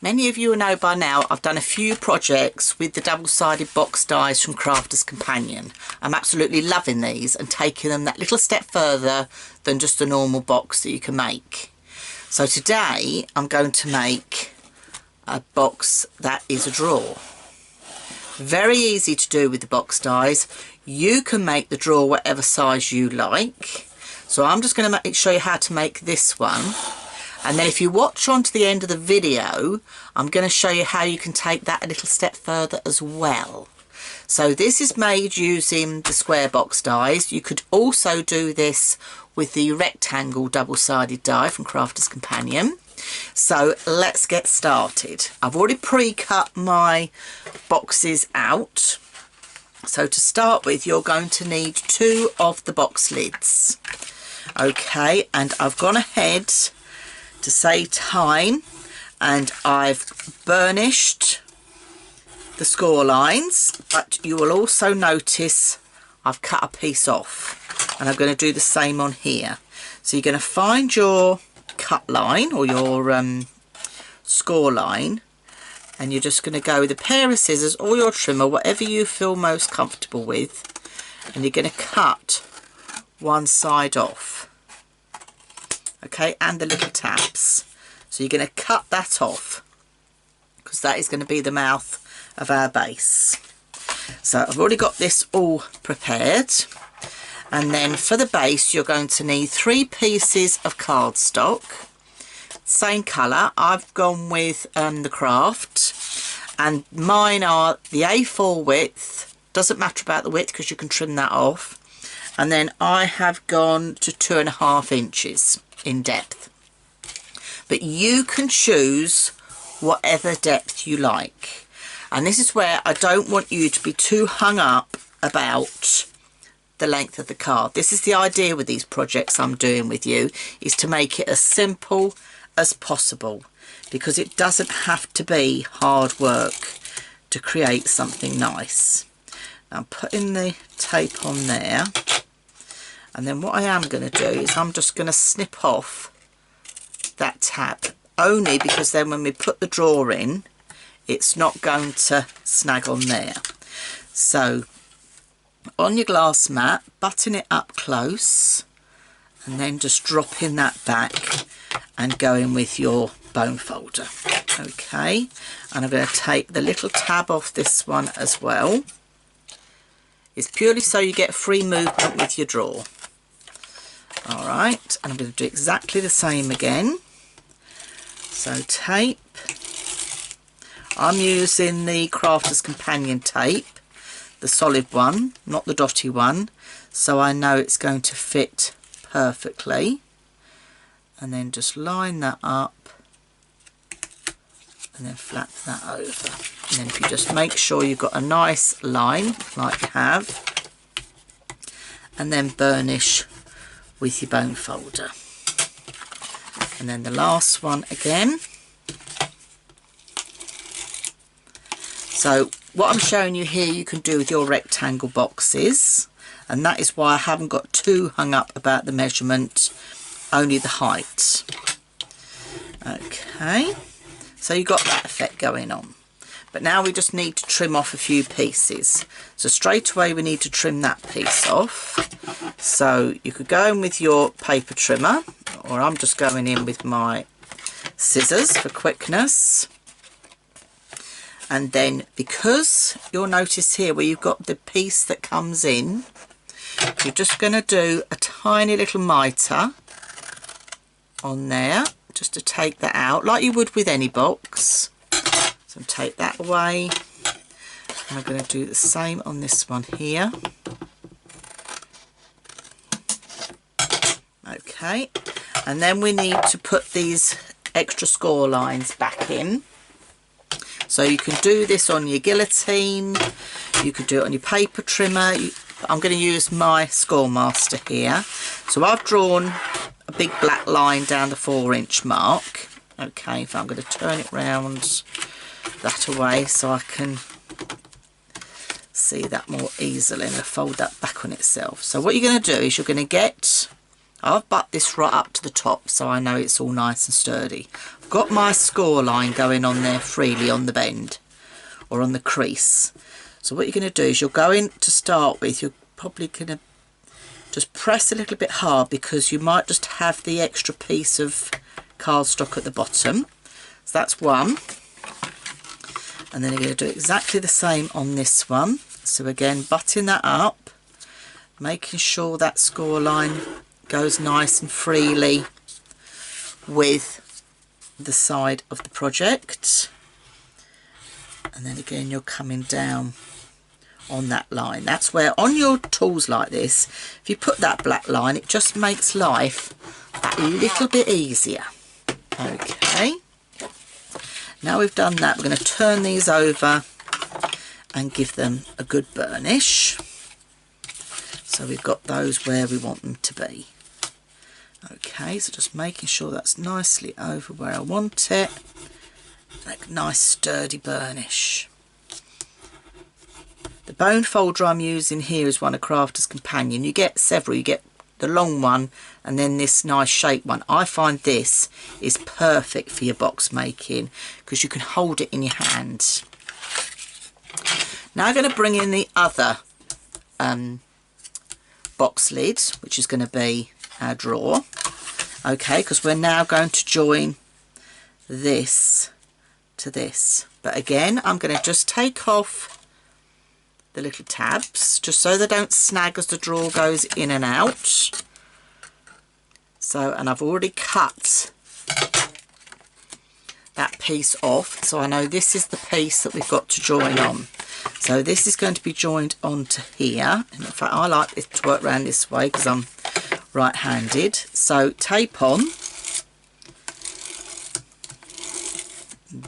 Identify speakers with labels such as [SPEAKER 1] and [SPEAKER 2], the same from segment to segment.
[SPEAKER 1] Many of you will know by now I've done a few projects with the double-sided box dies from Crafter's Companion. I'm absolutely loving these and taking them that little step further than just a normal box that you can make. So today I'm going to make a box that is a drawer. Very easy to do with the box dies. You can make the drawer whatever size you like. So I'm just going to show you how to make this one. And then if you watch on to the end of the video, I'm going to show you how you can take that a little step further as well. So this is made using the square box dies. You could also do this with the rectangle double-sided die from Crafter's Companion. So let's get started. I've already pre-cut my boxes out. So to start with, you're going to need 2 of the box lids. Okay, and I've gone ahead to save time and I've burnished the score lines, but you will also notice I've cut a piece off, and I'm going to do the same on here. So you're going to find your cut line or your score line, and you're just going to go with a pair of scissors or your trimmer, whatever you feel most comfortable with, and you're going to cut one side off. Okay, and the little tabs. So you're going to cut that off because that is going to be the mouth of our base. So I've already got this all prepared, and then for the base you're going to need 3 pieces of cardstock, same colour. I've gone with the Craft, and mine are the A4 width. Doesn't matter about the width because you can trim that off. And then I have gone to 2.5 inches in depth, but you can choose whatever depth you like. And this is where I don't want you to be too hung up about the length of the card. This is the idea with these projects I'm doing with you, is to make it as simple as possible, because it doesn't have to be hard work to create something nice. Now I'm putting the tape on there. And then what I am going to do is I'm just going to snip off that tab, only because then when we put the drawer in, it's not going to snag on there. So on your glass mat, button it up close, and then just dropping that back and going with your bone folder. Okay, and I'm going to take the little tab off this one as well. It's purely so you get free movement with your drawer. Alright, and I'm going to do exactly the same again. So tape. I'm using the Crafter's Companion tape, the solid one, not the dotty one, so I know it's going to fit perfectly. And then just line that up and then flatten that over. And then if you just make sure you've got a nice line like you have, and then burnish with your bone folder. And then the last one again. So what I'm showing you here you can do with your rectangle boxes, and that is why I haven't got too hung up about the measurement, only the height. Okay, so you've got that effect going on. But now we just need to trim off a few pieces. So straight away we need to trim that piece off. So you could go in with your paper trimmer, or I'm just going in with my scissors for quickness. And then because you'll notice here where you've got the piece that comes in, you're just going to do a tiny little mitre on there just to take that out like you would with any box. So take that away, and I'm going to do the same on this one here. Okay, and then we need to put these extra score lines back in. So you can do this on your guillotine, you could do it on your paper trimmer. I'm going to use my Score Master here. So I've drawn a big black line down the 4-inch mark. Okay, so I'm going to turn it round that away so I can see that more easily, and fold that back on itself. So what you're going to do is you're going to get I've butt this right up to the top so I know it's all nice and sturdy. I've got my score line going on there freely on the bend or on the crease. So what you're going to do is you're going to start with, you're probably going to just press a little bit hard because you might just have the extra piece of cardstock at the bottom. So that's one. And then you're going to do exactly the same on this one. So again, butting that up, making sure that score line goes nice and freely with the side of the project. And then again, you're coming down on that line. That's where on your tools like this, if you put that black line, it just makes life that little bit easier. Okay. Now we've done that, we're going to turn these over and give them a good burnish. So we've got those where we want them to be. Okay, so just making sure that's nicely over where I want it. Like a nice sturdy burnish. The bone folder I'm using here is one of Crafter's Companion. You get several, you get the long one and then this nice shape one. I find this is perfect for your box making because you can hold it in your hand. Now I'm going to bring in the other box lid, which is going to be our drawer. Okay, because we're now going to join this to this. But again, I'm going to just take off the little tabs just so they don't snag as the drawer goes in and out. So, and I've already cut that piece off, so I know this is the piece that we've got to join on. So this is going to be joined onto here. And in fact, I like it to work around this way because I'm right-handed. So tape on.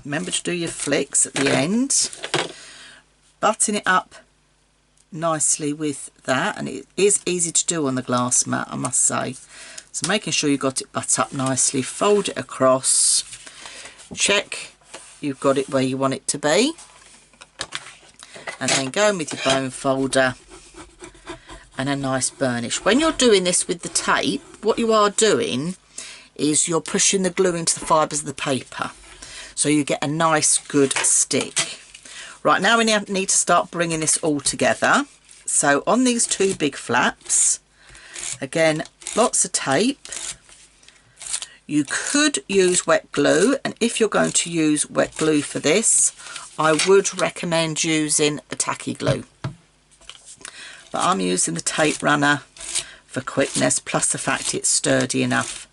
[SPEAKER 1] Remember to do your flicks at the end. Button it up nicely with that, and it is easy to do on the glass mat, I must say. So making sure you've got it butt up nicely, fold it across, check you've got it where you want it to be, and then go in with your bone folder and a nice burnish. When you're doing this with the tape, what you are doing is you're pushing the glue into the fibres of the paper so you get a nice good stick. Right, now we need to start bringing this all together. So on these two big flaps, again, lots of tape. You could use wet glue, and if you're going to use wet glue for this, I would recommend using a tacky glue. But I'm using the tape runner for quickness, plus the fact it's sturdy enough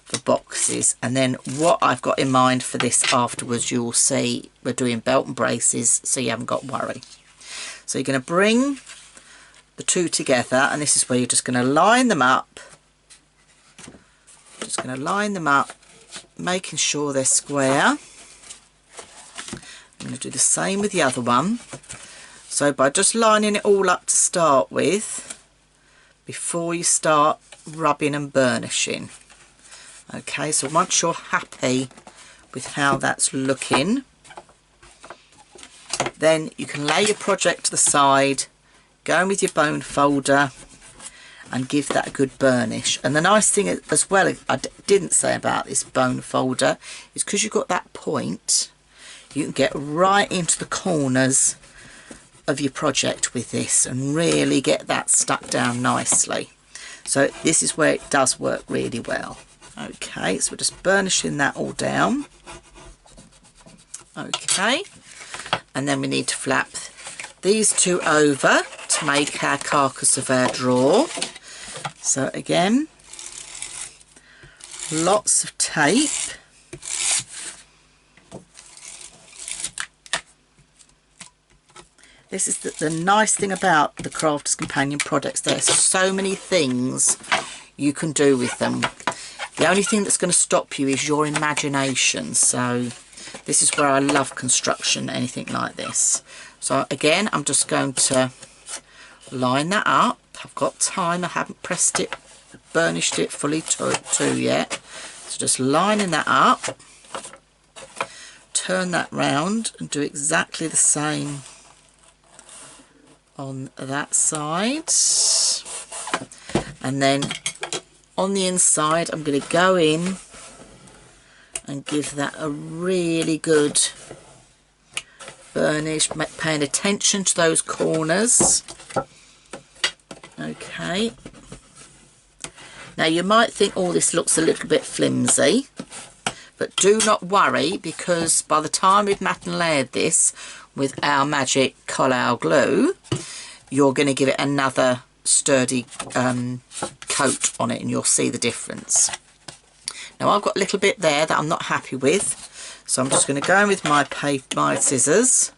[SPEAKER 1] for boxes. And then what I've got in mind for this afterwards, you'll see we're doing belt and braces, so you haven't got worry. So you're going to bring the two together, and this is where you're just going to line them up. Just going to line them up, making sure they're square. I'm going to do the same with the other one. So by just lining it all up to start with, before you start rubbing and burnishing. Okay, so once you're happy with how that's looking, then you can lay your project to the side, go in with your bone folder and give that a good burnish. And the nice thing as well, I didn't say about this bone folder, is because you've got that point, you can get right into the corners of your project with this and really get that stuck down nicely. So this is where it does work really well. Okay, so we're just burnishing that all down. Okay, and then we need to flap these two over to make our carcass of our drawer. So again, lots of tape. This is the nice thing about the Crafter's Companion products. There's so many things you can do with them. The only thing that's going to stop you is your imagination. So this is where I love construction, anything like this. So again, I'm just going to line that up. I've got time, I haven't pressed it, burnished it fully to yet. So just lining that up, turn that round and do exactly the same on that side. And then on the inside, I'm going to go in and give that a really good burnish, paying attention to those corners. Okay. Now you might think, oh, this looks a little bit flimsy, but do not worry, because by the time we've mat and layered this with our magic Collal glue, you're going to give it another sturdy coat on it and you'll see the difference. Now I've got a little bit there that I'm not happy with, so I'm just going to go in with my scissors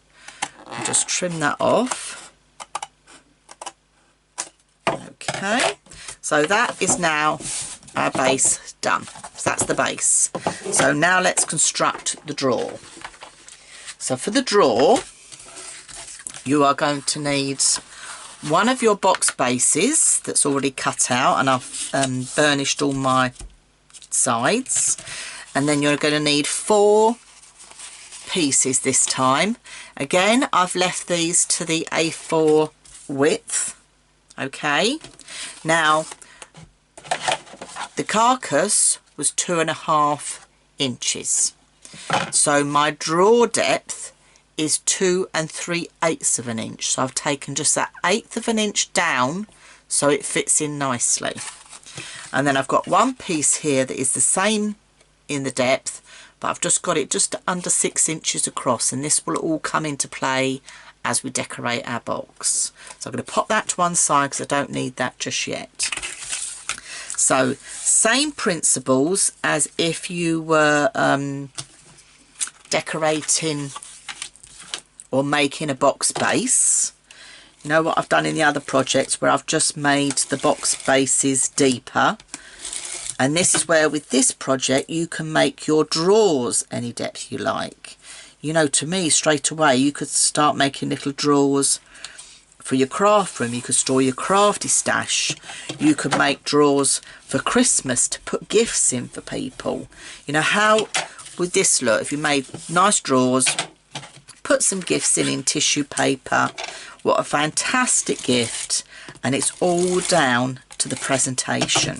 [SPEAKER 1] and just trim that off. Okay, so that is now our base done. So that's the base. So now let's construct the drawer. So for the drawer, you are going to need one of your box bases that's already cut out, and I've burnished all my sides. And then you're going to need 4 pieces this time. Again, I've left these to the A4 width. Okay, now the carcass was 2.5 inches, so my drawer depth is 2 3/8 of an inch. So I've taken just that 1/8 of an inch down so it fits in nicely. And then I've got one piece here that is the same in the depth, but I've just got it just under 6 inches across, and this will all come into play as we decorate our box. So I'm going to pop that to one side because I don't need that just yet. So same principles as if you were decorating or making a box base. You know what I've done in the other projects where I've just made the box bases deeper, and this is where with this project you can make your drawers any depth you like. You know, to me straight away you could start making little drawers for your craft room. You could store your crafty stash. You could make drawers for Christmas to put gifts in for people. You know, how would this look if you made nice drawers, put some gifts in tissue paper? What a fantastic gift. And it's all down to the presentation.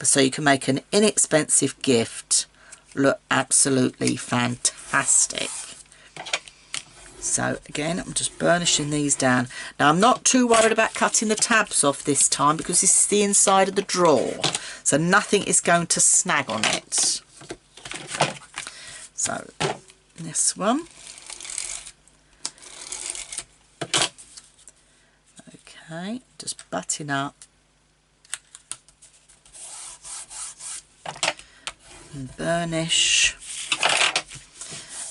[SPEAKER 1] So you can make an inexpensive gift look absolutely fantastic. So again, I'm just burnishing these down. Now I'm not too worried about cutting the tabs off this time because this is the inside of the drawer, so nothing is going to snag on it. So this one. Okay, just button up and burnish,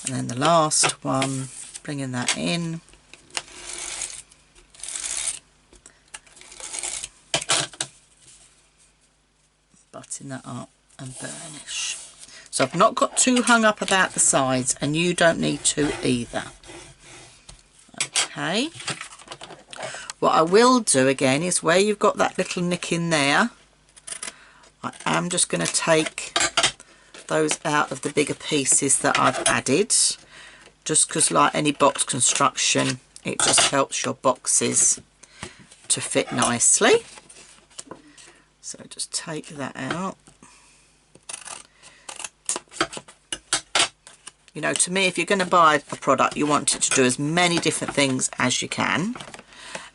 [SPEAKER 1] and then the last one, bringing that in, button that up and burnish. So I've not got too hung up about the sides, and you don't need to either. Okay, what I will do again is where you've got that little nick in there, I am just going to take those out of the bigger pieces that I've added, just because like any box construction, it just helps your boxes to fit nicely. So just take that out. You know, to me, if you're going to buy a product, you want it to do as many different things as you can.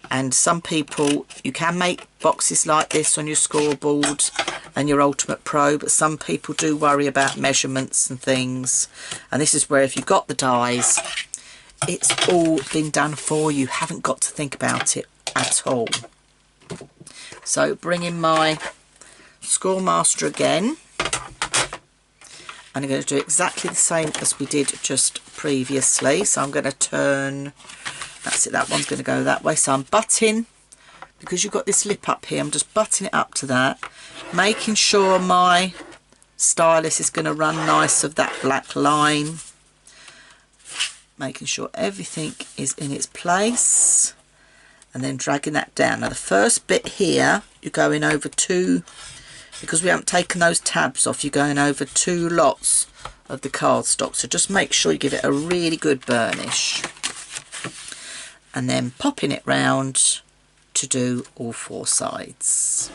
[SPEAKER 1] And some people, you can make boxes like this on your scoreboard and your Ultimate Pro, but some people do worry about measurements and things. And this is where if you've got the dies, it's all been done for you. You haven't got to think about it at all. So bring in my Scoremaster again. And I'm going to do exactly the same as we did just previously. So I'm going to turn, that's it, that one's going to go that way. So I'm butting, because you've got this lip up here, I'm just butting it up to that, making sure my stylus is going to run nice of that black line, making sure everything is in its place, and then dragging that down. Now the first bit here, you're going over 2, because we haven't taken those tabs off, you're going over 2 lots of the cardstock, so just make sure you give it a really good burnish, and then popping it round to do all 4 sides.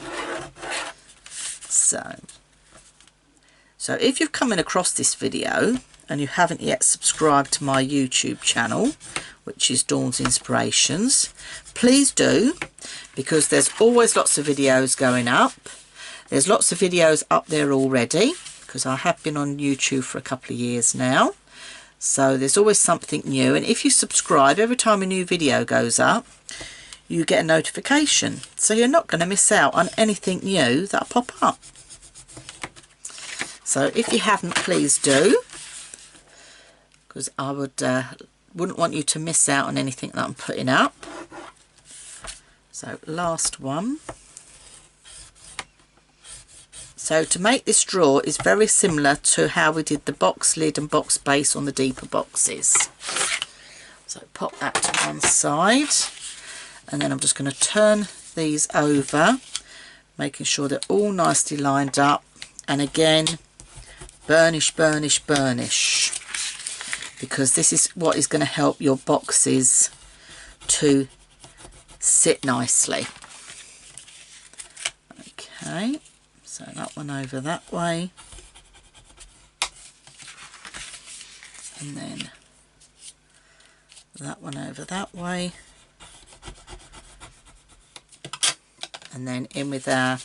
[SPEAKER 1] So if you've come in across this video and you haven't yet subscribed to my YouTube channel, which is Dawn's Inspirations, please do, because there's always lots of videos going up. There's lots of videos up there already, because I have been on YouTube for a couple of years now. So there's always something new, and if you subscribe, every time a new video goes up, you get a notification. So you're not going to miss out on anything new that'll pop up. So if you haven't, please do, because I wouldn't want you to miss out on anything that I'm putting up. So last one. So to make this drawer is very similar to how we did the box lid and box base on the deeper boxes. So pop that to one side, and then I'm just going to turn these over, making sure they're all nicely lined up, and again burnish, burnish, burnish, because this is what is going to help your boxes to sit nicely. Okay. So that one over that way, and then that one over that way, and then in with our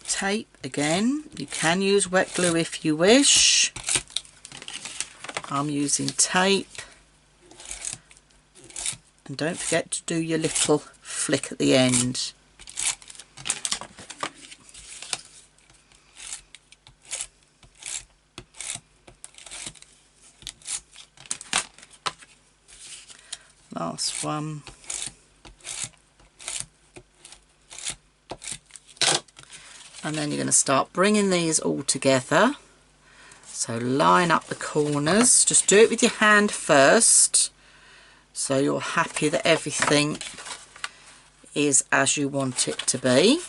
[SPEAKER 1] tape again. You can use wet glue if you wish. I'm using tape, and don't forget to do your little flick at the end. Last one. And then you're going to start bringing these all together. So line up the corners. Just do it with your hand first, so you're happy that everything is as you want it to be.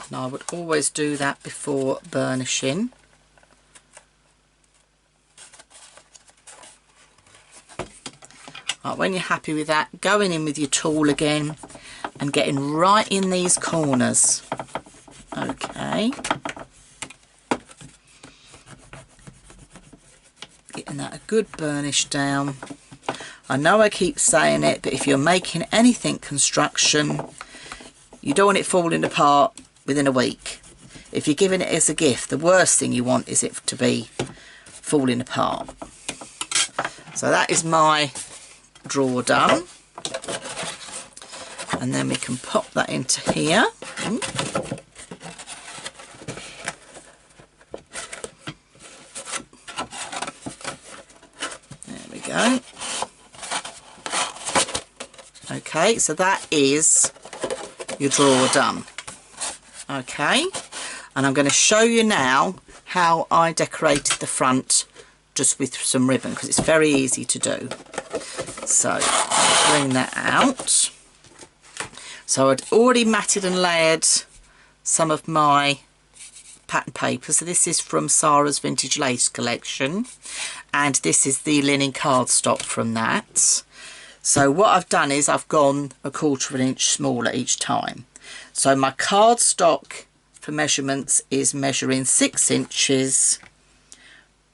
[SPEAKER 1] And I would always do that before burnishing. Right, when you're happy with that, going in with your tool again and getting right in these corners. Okay. Getting that a good burnish down. I know I keep saying it, but if you're making anything construction, you don't want it falling apart within a week. If you're giving it as a gift, the worst thing you want is it to be falling apart. So that is my drawer done, and then we can pop that into here. There we go. Okay, so that is your drawer done. Okay, and I'm going to show you now how I decorated the front just with some ribbon, because it's very easy to do. So bring that out. So I'd already matted and layered some of my pattern paper. So this is from Sarah's Vintage Lace collection, and this is the linen cardstock from that. So what I've done is I've gone 1/4 inch smaller each time. So my cardstock for measurements is measuring 6 inches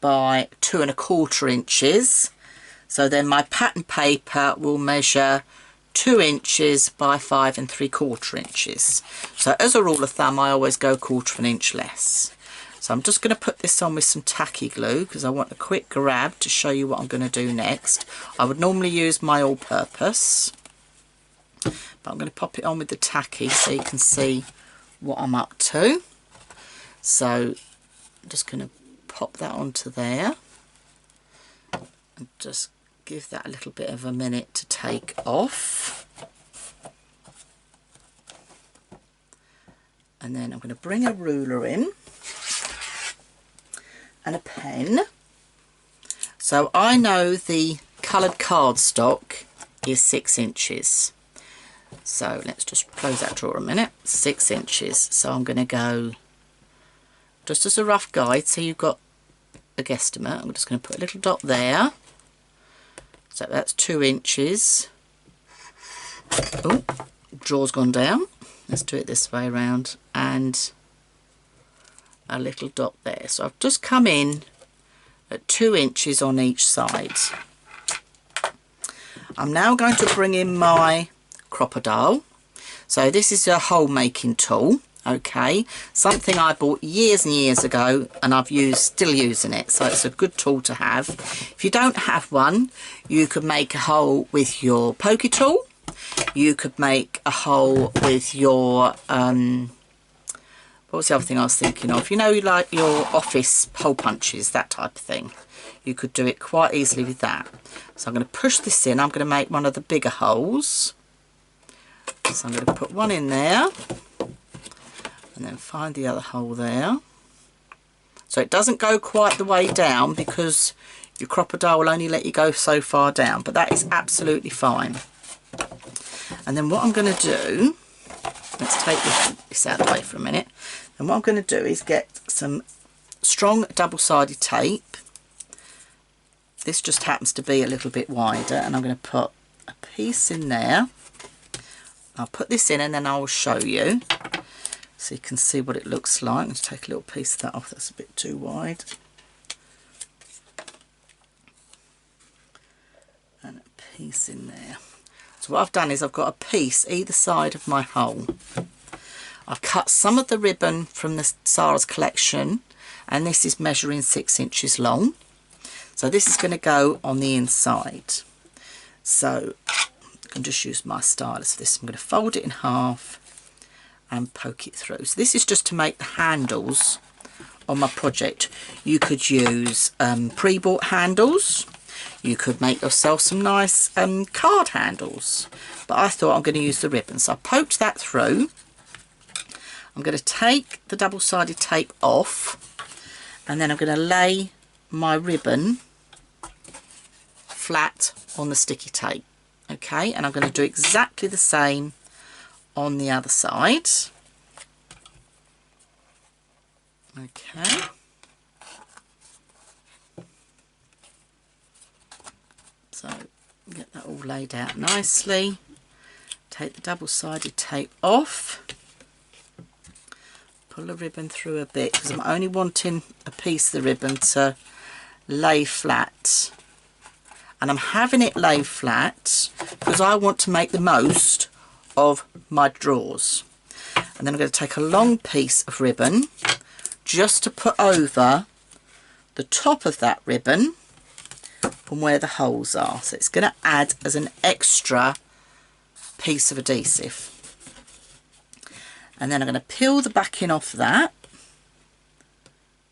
[SPEAKER 1] by 2 1/4 inches. So then my pattern paper will measure 2 inches by 5 3/4 inches. So as a rule of thumb, I always go 1/4 inch less. So I'm just going to put this on with some tacky glue, because I want a quick grab to show you what I'm going to do next. I would normally use my all-purpose, but I'm going to pop it on with the tacky so you can see what I'm up to. So I'm just going to pop that onto there and just give that a little bit of a minute to take off. And then I'm going to bring a ruler in and a pen. So I know the coloured cardstock is 6 inches. So let's just close that drawer a minute. 6 inches. So I'm going to go, just as a rough guide, so you've got a guesstimate, I'm just going to put a little dot there. So that's 2 inches. Oh, draw's gone down. Let's do it this way around, and a little dot there. So I've just come in at 2 inches on each side. I'm now going to bring in my crocodile. So this is a hole making tool, okay, something I bought years and years ago, and I've still using it, so it's a good tool to have. If you don't have one, you could make a hole with your pokey tool. You could make a hole with your what was the other thing I was thinking of? You know, like your office hole punches, that type of thing. You could do it quite easily with that. So I'm going to push this in. I'm going to make one of the bigger holes. So I'm going to put one in there. And then find the other hole there. So it doesn't go quite the way down because your crocodile will only let you go so far down. But that is absolutely fine. And then what I'm going to do, let's take this out of the way for a minute. And what I'm going to do is get some strong double-sided tape. This just happens to be a little bit wider, and I'm going to put a piece in there. I'll put this in and then I'll show you so you can see what it looks like. I'm going to take a little piece of that off, that's a bit too wide. And a piece in there. So what I've done is I've got a piece either side of my hole. I've cut some of the ribbon from the Sarah's collection, and this is measuring 6 inches long. So this is going to go on the inside. So I can just use my stylus for this. I'm going to fold it in half and poke it through. So this is just to make the handles on my project. You could use pre-bought handles. You could make yourself some nice card handles. But I thought I'm going to use the ribbon. So I poked that through. I'm going to take the double-sided tape off, and then I'm going to lay my ribbon flat on the sticky tape. Okay, and I'm going to do exactly the same on the other side. Okay. So get that all laid out nicely. Take the double-sided tape off. Pull the ribbon through a bit because I'm only wanting a piece of the ribbon to lay flat. And I'm having it lay flat because I want to make the most of my drawers. And then I'm going to take a long piece of ribbon just to put over the top of that ribbon from where the holes are. So it's going to add as an extra piece of adhesive. And then I'm going to peel the backing off that.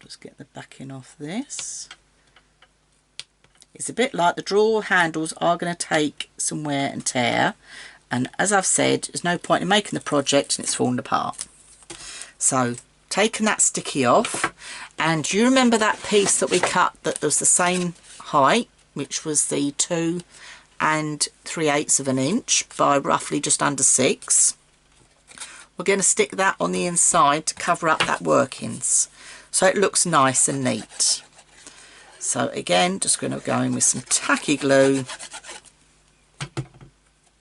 [SPEAKER 1] Just get the backing off this. It's a bit like the drawer handles are going to take some wear and tear. And as I've said, there's no point in making the project and it's falling apart. So, taking that sticky off. And do you remember that piece that we cut that was the same height, which was the 2 3/8 of an inch by roughly just under 6? We're going to stick that on the inside to cover up that workings so it looks nice and neat. So again, just going to go in with some tacky glue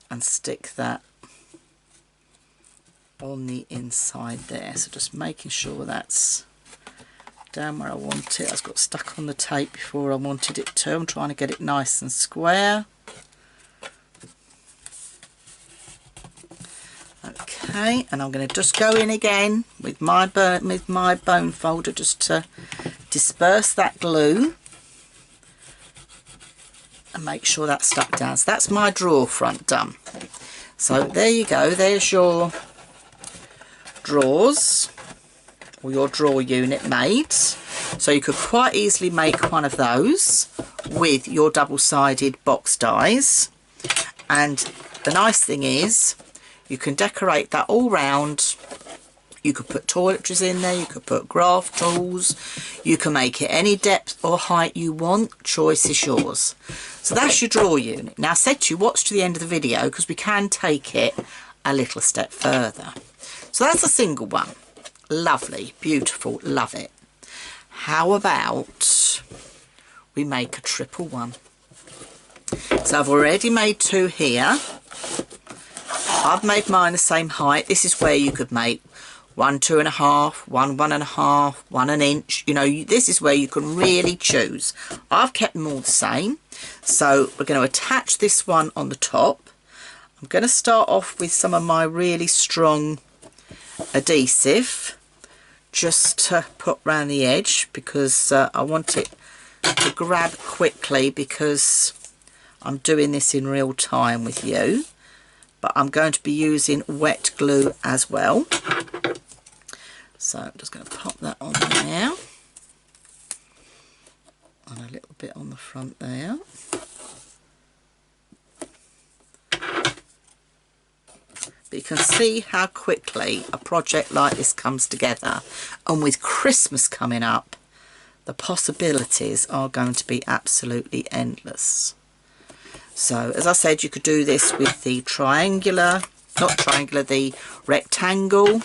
[SPEAKER 1] and stick that on the inside there. So just making sure that's down where I want it. I got stuck on the tape before I wanted it to. I'm trying to get it nice and square. Okay, and I'm going to just go in again with my bone folder just to disperse that glue and make sure that's stuck down. So that's my drawer front done. So there you go, there's your drawers, or your drawer unit made. So you could quite easily make one of those with your double-sided box dies. And the nice thing is you can decorate that all round. You could put toiletries in there, you could put graph tools, you can make it any depth or height you want, choice is yours. So that's your drawer unit. Now I said to you, watch to the end of the video because we can take it a little step further. So that's a single one. Lovely, beautiful, love it. How about we make a triple one? So I've already made 2 here. I've made mine the same height. This is where you could make 1 2.5, 1 1.5, 1 an inch. You know, this is where you can really choose. I've kept them all the same. So we're going to attach this one on the top. I'm going to start off with some of my really strong adhesive just to put around the edge, because I want it to grab quickly, because I'm doing this in real time with you. But I'm going to be using wet glue as well. So I'm just going to pop that on there. And a little bit on the front there. But you can see how quickly a project like this comes together. And with Christmas coming up, the possibilities are going to be absolutely endless. So, as I said, you could do this with the the rectangle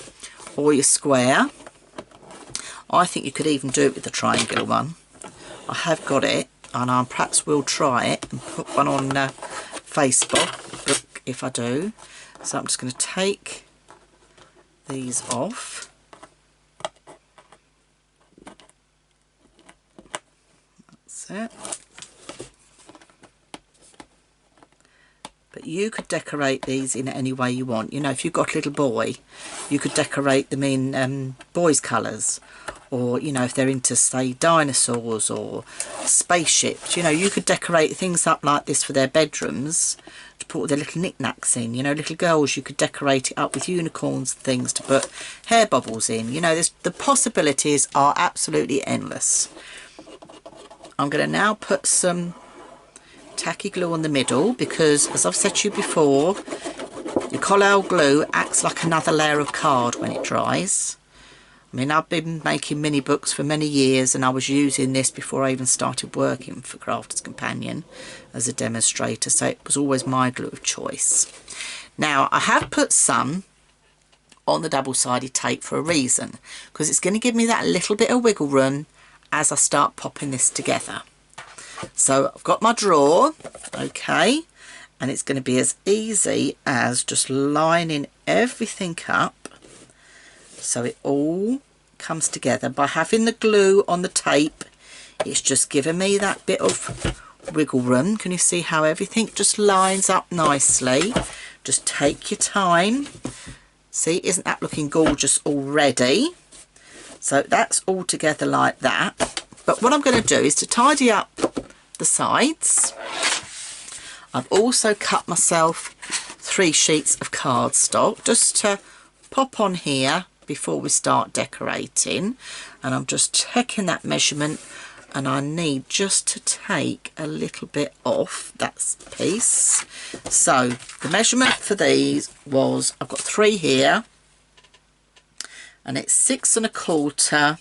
[SPEAKER 1] or your square. I think you could even do it with the triangular one. I have got it, and I perhaps will try it and put one on Facebook if I do. So I'm just going to take these off. That's it. But you could decorate these in any way you want. You know, if you've got a little boy, you could decorate them in boys' colours. Or, you know, if they're into, say, dinosaurs or spaceships, you know, you could decorate things up like this for their bedrooms to put their little knickknacks in. You know, little girls, you could decorate it up with unicorns and things to put hair bubbles in. You know, the possibilities are absolutely endless. I'm going to now put some tacky glue on the middle, because, as I've said to you before, your collel glue acts like another layer of card when it dries. I mean, I've been making mini books for many years, and I was using this before I even started working for Crafter's Companion as a demonstrator, so it was always my glue of choice. Now, I have put some on the double-sided tape for a reason, because it's going to give me that little bit of wiggle room as I start popping this together. So I've got my drawer, okay, and it's going to be as easy as just lining everything up so it all comes together. By having the glue on the tape, it's just giving me that bit of wiggle room. Can you see how everything just lines up nicely? Just take your time. See, isn't that looking gorgeous already? So that's all together like that. But what I'm going to do is to tidy up the sides. I've also cut myself 3 sheets of cardstock just to pop on here before we start decorating, and I'm just checking that measurement, and I need just to take a little bit off that piece. So the measurement for these was, I've got 3 here, and it's 6 1/4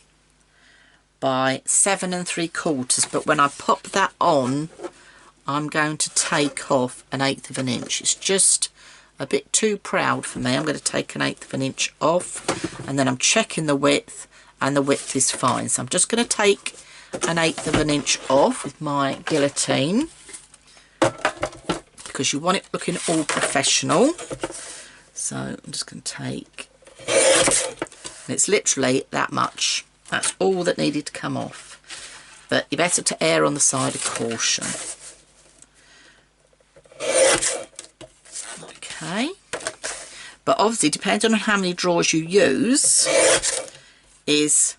[SPEAKER 1] by 7 3/4, but when I pop that on, I'm going to take off 1/8 of an inch. It's just a bit too proud for me. I'm going to take 1/8 of an inch off, and then I'm checking the width, and the width is fine. So I'm just going to take 1/8 of an inch off with my guillotine, because you want it looking all professional. So I'm just going to take, and it's literally that much. That's all that needed to come off. But you're better to err on the side of caution. Okay. But obviously, depending on how many drawers you use, is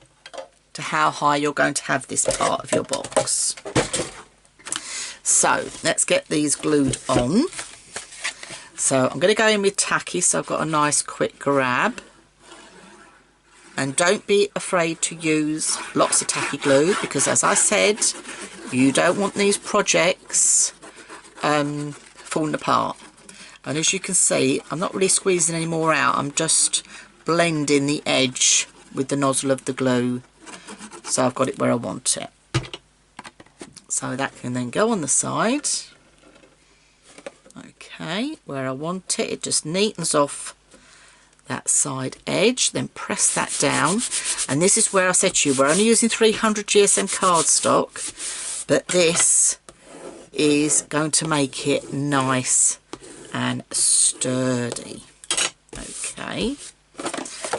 [SPEAKER 1] to how high you're going to have this part of your box. So let's get these glued on. So I'm going to go in with tacky, so I've got a nice quick grab. And don't be afraid to use lots of tacky glue, because, as I said, you don't want these projects falling apart. And as you can see, I'm not really squeezing any more out. I'm just blending the edge with the nozzle of the glue, so I've got it where I want it. So that can then go on the side. Okay, where I want it. It just neatens off that side edge, then press that down. And this is where I said to you, we're only using 300 GSM cardstock, but this is going to make it nice and sturdy. Okay,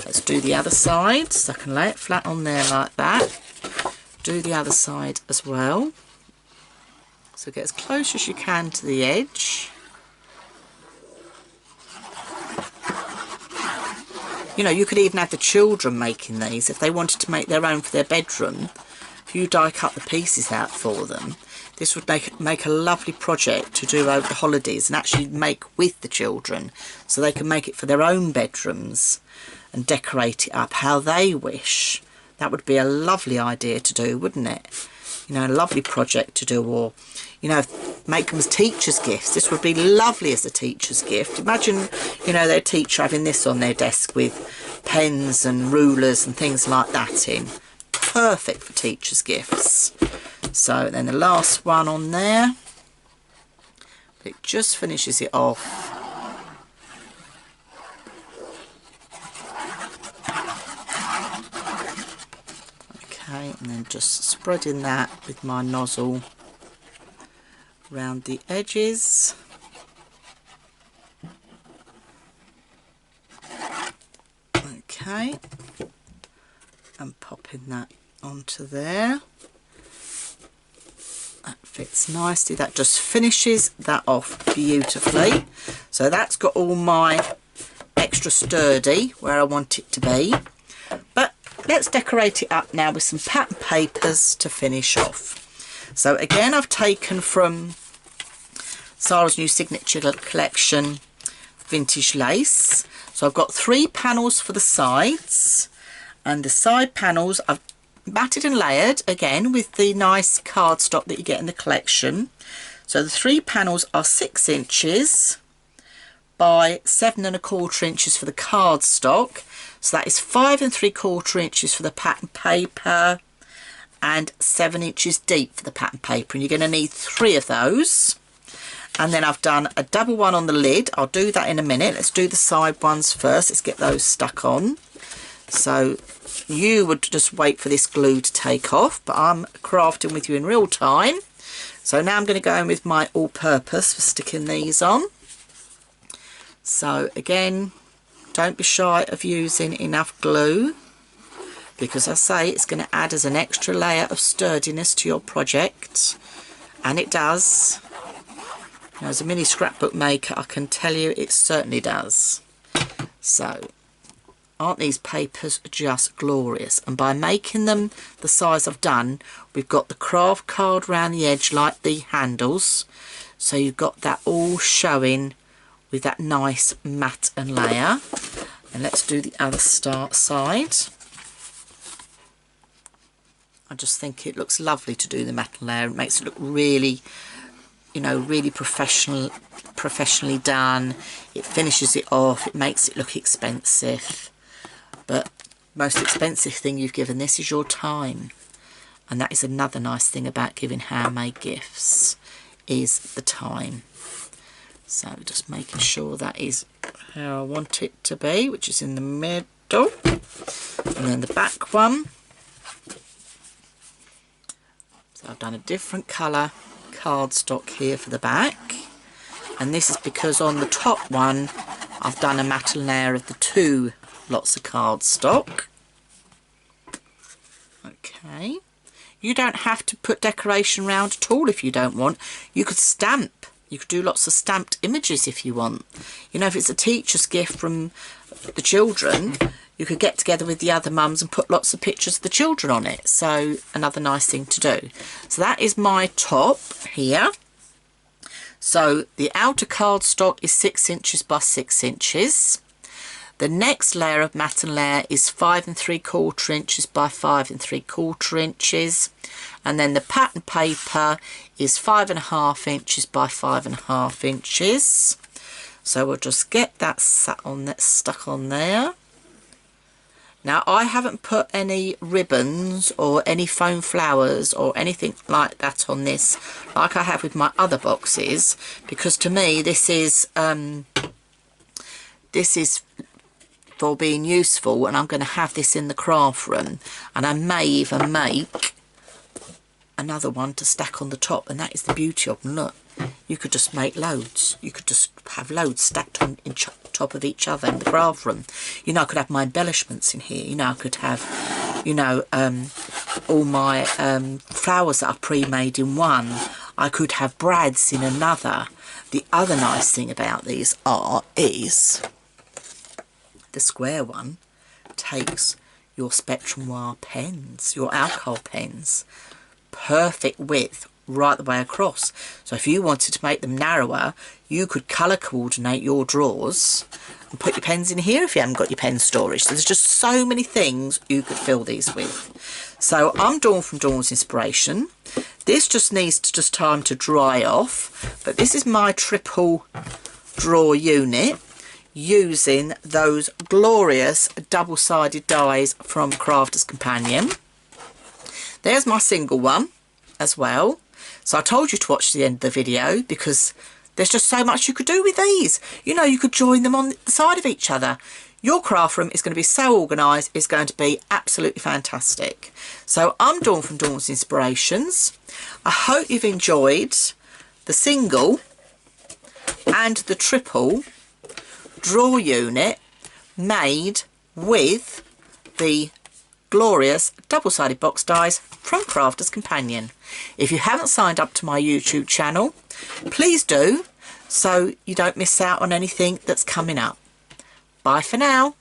[SPEAKER 1] let's do the other side. So I can lay it flat on there like that. Do the other side as well. So get as close as you can to the edge. You know, you could even have the children making these if they wanted to make their own for their bedroom. If you die cut the pieces out for them, this would make a lovely project to do over the holidays and actually make with the children, so they can make it for their own bedrooms and decorate it up how they wish. That would be a lovely idea to do, wouldn't it? You know, a lovely project to do. Or, you know, make them as teachers' gifts. This would be lovely as a teacher's gift. Imagine, you know, their teacher having this on their desk with pens and rulers and things like that in. Perfect for teachers' gifts. So then the last one on there, it just finishes it off. Okay, and then just spreading that with my nozzle around the edges. Okay, and popping that onto there. That fits nicely. That just finishes that off beautifully. So that's got all my extra sturdy where I want it to be. But let's decorate it up now with some pattern papers to finish off. So again, I've taken from Sarah's new signature collection vintage lace. So I've got 3 panels for the sides, and the side panels I've matted and layered again with the nice cardstock that you get in the collection. So the 3 panels are 6 inches by 7 1/4 inches for the cardstock. So that is 5 3/4 inches for the pattern paper and 7 inches deep for the pattern paper. And you're going to need 3 of those. And then I've done a double one on the lid. I'll do that in a minute. Let's do the side ones first. Let's get those stuck on. So you would just wait for this glue to take off, but I'm crafting with you in real time. So now I'm going to go in with my all-purpose for sticking these on. So again, don't be shy of using enough glue, because I say it's going to add as an extra layer of sturdiness to your project, and it does. Now, as a mini scrapbook maker, I can tell you it certainly does. So aren't these papers just glorious? And by making them the size I've done, we've got the craft card around the edge like the handles, so you've got that all showing with that nice matte and layer. And let's do the other side. I just think it looks lovely to do the matte and layer. It makes it look really, you know, really professionally done. It finishes it off. It makes it look expensive. But most expensive thing you've given this is your time. And that is another nice thing about giving handmade gifts, is the time. So just making sure that is how I want it to be, which is in the middle. And then the back one. So I've done a different colour cardstock here for the back. And this is because on the top one, I've done a matte layer of the 2 lots of cardstock. Okay. You don't have to put decoration around at all if you don't want. You could stamp. You could do lots of stamped images if you want. You know, if it's a teacher's gift from the children, you could get together with the other mums and put lots of pictures of the children on it. So another nice thing to do. So that is my top here. So the outer cardstock is 6 inches by 6 inches. The next layer of matte and layer is 5 3/4 inches by 5 3/4 inches. And then the pattern paper is 5 1/2 inches by 5 1/2 inches. So we'll just get that stuck on there. Now, I haven't put any ribbons or any foam flowers or anything like that on this, like I have with my other boxes, because to me this is for being useful, and I'm going to have this in the craft room, and I may even make another one to stack on the top, and that is the beauty of them. Look, you could just make loads. You could just have loads stacked on top of each other in the craft room. You know, I could have my embellishments in here. You know, I could have, you know, all my flowers that are pre-made in one. I could have brads in another. The other nice thing about these is the square one takes your Spectrum Noir pens, your alcohol pens, perfect width right the way across. So if you wanted to make them narrower, you could colour coordinate your drawers and put your pens in here if you haven't got your pen storage. So there's just so many things you could fill these with. So I'm Dawn from Dawn's Inspiration. This just needs just time to dry off, but this is my triple drawer unit using those glorious double-sided dies from Crafter's Companion. There's my single one as well. So I told you to watch the end of the video because there's just so much you could do with these. You know, you could join them on the side of each other. Your craft room is going to be so organised, it's going to be absolutely fantastic. So I'm Dawn from Dawn's Inspirations. I hope you've enjoyed the single and the triple drawer unit made with the glorious double-sided box dies from Crafter's Companion. If you haven't signed up to my YouTube channel, please do, so you don't miss out on anything that's coming up. Bye for now.